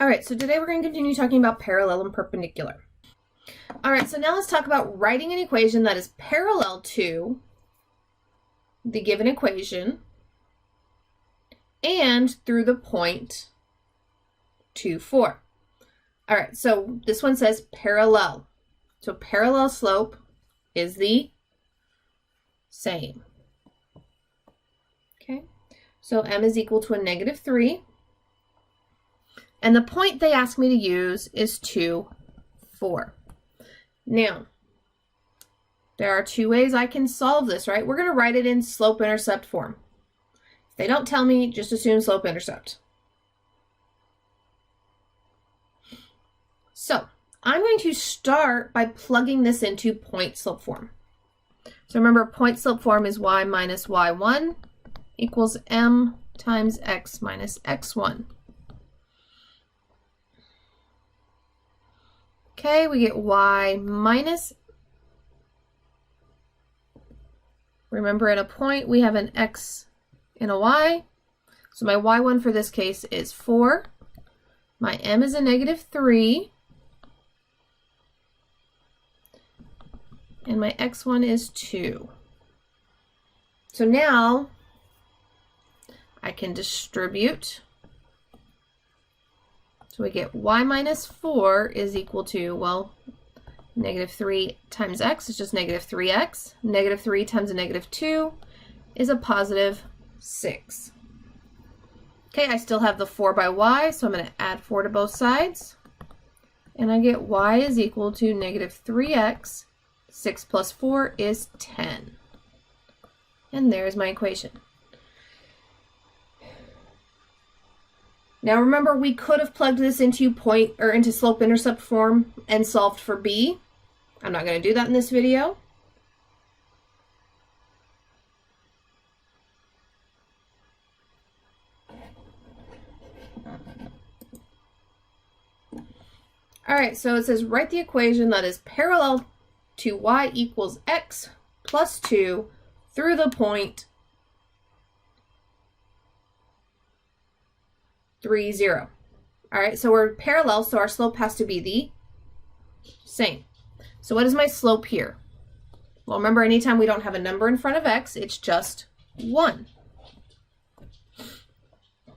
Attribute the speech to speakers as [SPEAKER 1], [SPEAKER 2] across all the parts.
[SPEAKER 1] All right, so today we're going to continue talking about parallel and perpendicular. All right, so now let's talk about writing an equation that is parallel to the given equation and through the point 2, 4. All right, so this one says parallel. So parallel slope is the same. Okay, so m is equal to a -3. And the point they ask me to use is 2, 4. Now, there are two ways I can solve this, right? We're going to write it in slope-intercept form. If they don't tell me, just assume slope-intercept. So, I'm going to start by plugging this into point-slope form. So remember, point-slope form is y minus y1 equals m times x minus x1. Okay, we get y minus, remember in a point we have an x and a y, so my y1 for this case is 4, my m is a -3, and my x1 is 2. So now I can distribute. So we get y minus 4 is equal to, well, -3 times x is just -3x. -3 times a -2 is a +6. Okay, I still have the 4 by y, so I'm going to add 4 to both sides. And I get y is equal to -3x. 6 plus 4 is 10. And there's my equation. Now remember, we could have plugged this into into slope-intercept form and solved for b. I'm not going to do that in this video. All right, so it says write the equation that is parallel to y equals x plus 2 through the point 3, 0. All right, so we're parallel, so our slope has to be the same. So what is my slope here? Well, remember, anytime we don't have a number in front of x, it's just 1.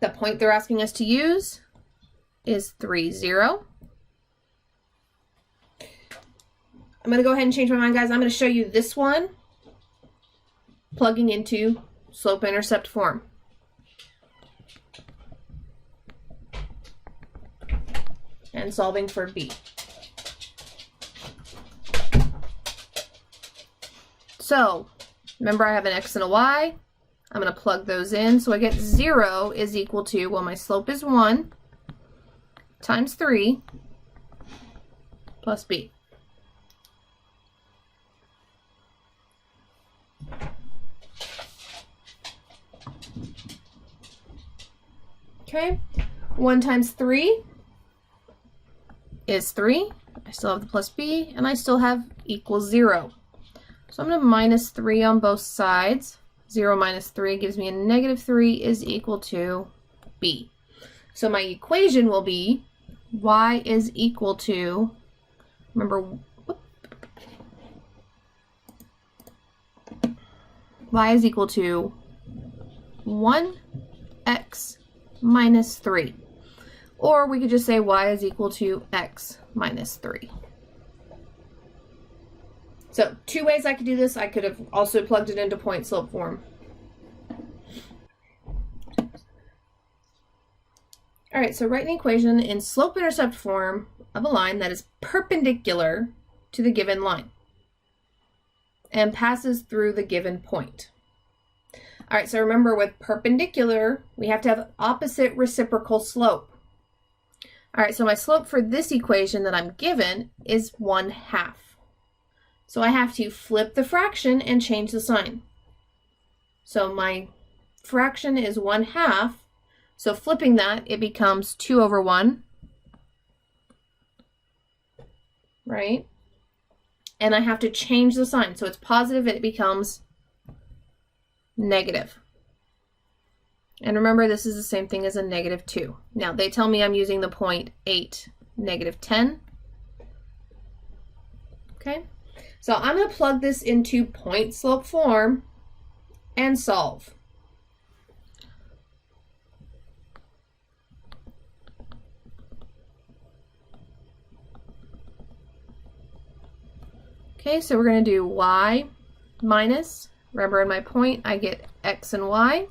[SPEAKER 1] The point they're asking us to use is 3, 0. I'm going to go ahead and change my mind, guys. I'm going to show you this one plugging into slope-intercept form. And solving for b. So, remember I have an x and a y. I'm going to plug those in. So I get 0 is equal to, well, my slope is 1 times 3 plus b. Okay, 1 times 3 is 3. I still have the plus b, and I still have equals 0. So I'm going to minus 3 on both sides. 0 minus 3 gives me a -3 is equal to b. So my equation will be y is equal to, remember, y is equal to 1x minus 3. Or we could just say y is equal to x minus 3. So 2 ways I could do this. I could have also plugged it into point slope form. All right, so write an equation in slope-intercept form of a line that is perpendicular to the given line and passes through the given point. All right, so remember, with perpendicular, we have to have opposite reciprocal slope. All right, so my slope for this equation that I'm given is 1/2. So I have to flip the fraction and change the sign. So my fraction is 1/2. So flipping that, it becomes 2/1, right? And I have to change the sign. So it's positive and it becomes negative. And remember, this is the same thing as a -2. Now, they tell me I'm using the point 8, -10. Okay, so I'm going to plug this into point slope form and solve. Okay, so we're going to do y minus, remember in my point I get x and y.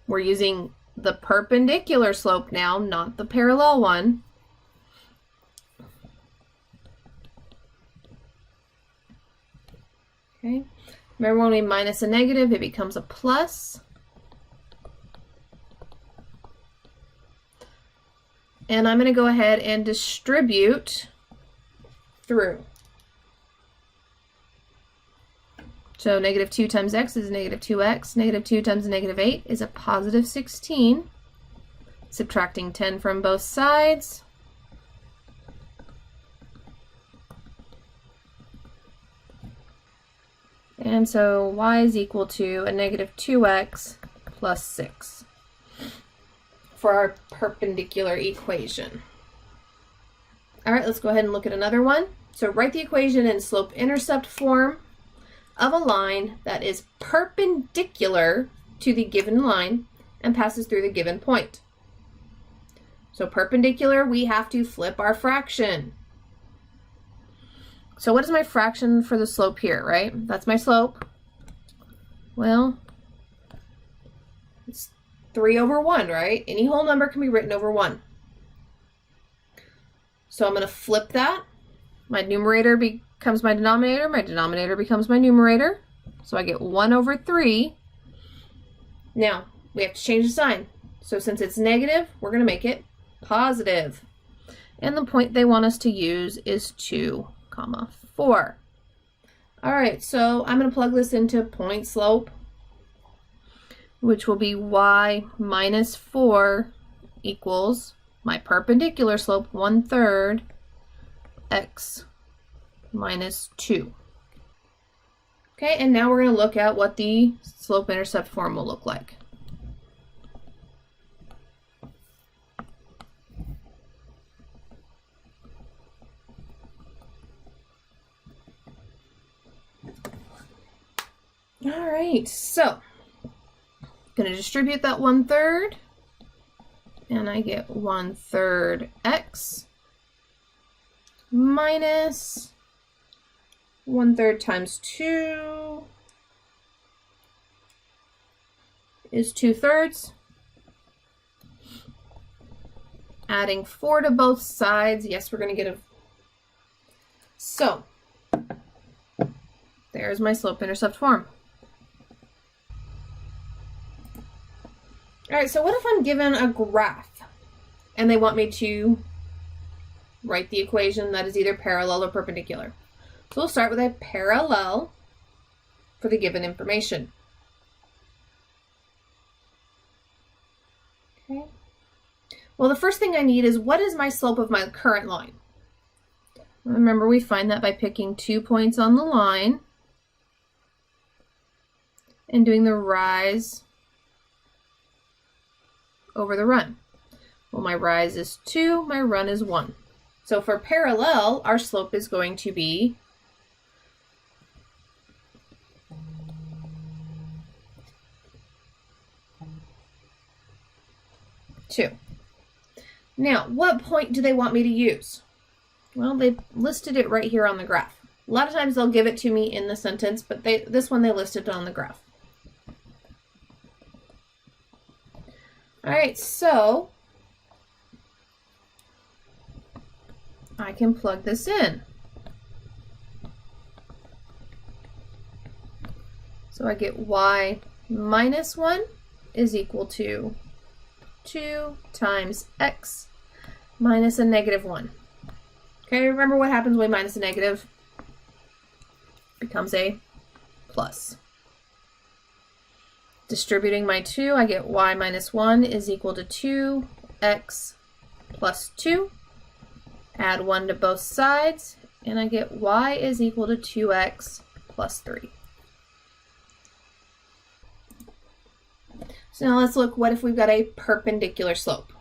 [SPEAKER 1] We're using the perpendicular slope now, not the parallel one. Okay, remember when we minus a negative, it becomes a plus. And I'm going to go ahead and distribute through. So -2 times x is -2x. -2 times -8 is a +16. Subtracting 10 from both sides. And so y is equal to a -2x plus 6 for our perpendicular equation. All right, let's go ahead and look at another one. So write the equation in slope-intercept form of a line that is perpendicular to the given line and passes through the given point. So perpendicular, we have to flip our fraction. So what is my fraction for the slope here, right? That's my slope. Well, it's 3/1, right? Any whole number can be written over 1. So I'm going to flip that. My numerator becomes my denominator becomes my numerator. So I get 1/3. Now, we have to change the sign. So since it's negative, we're going to make it positive. And the point they want us to use is 2, 4. All right, so I'm going to plug this into point slope, which will be y minus 4 equals my perpendicular slope, 1/3 x minus 2. Okay, and now we're going to look at what the slope-intercept form will look like. All right, so I'm going to distribute that 1/3, and I get 1/3 x minus 1/3 times 2 is 2/3. Adding 4 to both sides. Yes, we're going to get a... So, there's my slope-intercept form. All right, so what if I'm given a graph and they want me to write the equation that is either parallel or perpendicular? So we'll start with a parallel for the given information. Okay. Well, the first thing I need is, what is my slope of my current line? Remember, we find that by picking 2 points on the line and doing the rise over the run. Well, my rise is 2, my run is 1. So for parallel, our slope is going to be 2. Now, what point do they want me to use? Well, they listed it right here on the graph. A lot of times they'll give it to me in the sentence, but this one they listed on the graph. All right, so I can plug this in. So I get y minus 1 is equal to 2 times x minus a -1. Okay, remember what happens when we minus a negative? Becomes a plus. Distributing my 2, I get y minus 1 is equal to 2x plus 2. Add 1 to both sides, and I get y is equal to 2x plus 3. So now let's look, what if we've got a perpendicular slope?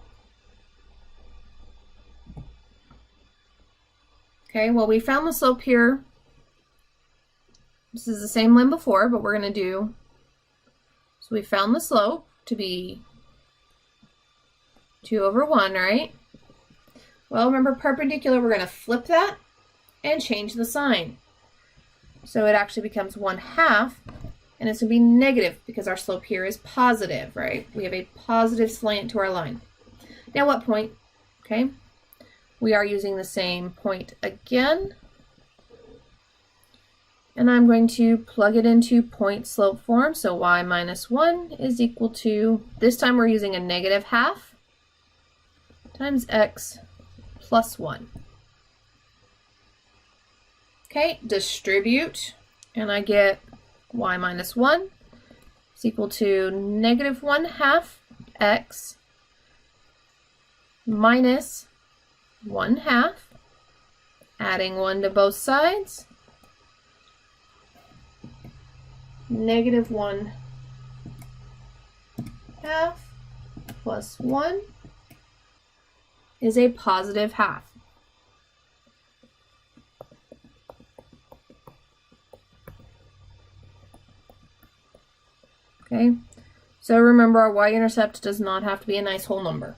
[SPEAKER 1] Okay, well, we found the slope here. This is the same line before, but we're going to do, so we found the slope to be 2 over 1, right? Well, remember perpendicular, we're going to flip that and change the sign. So it actually becomes 1/2, and it's going to be negative because our slope here is positive, right? We have a positive slant to our line. Now what point? Okay, we are using the same point again. And I'm going to plug it into point slope form. So y minus 1 is equal to, this time we're using a -1/2 times x plus 1. Okay, distribute, and I get y minus 1 is equal to -1/2 x minus 1/2, adding 1 to both sides, -1/2 plus 1 is a positive half. Okay, so remember our y-intercept does not have to be a nice whole number.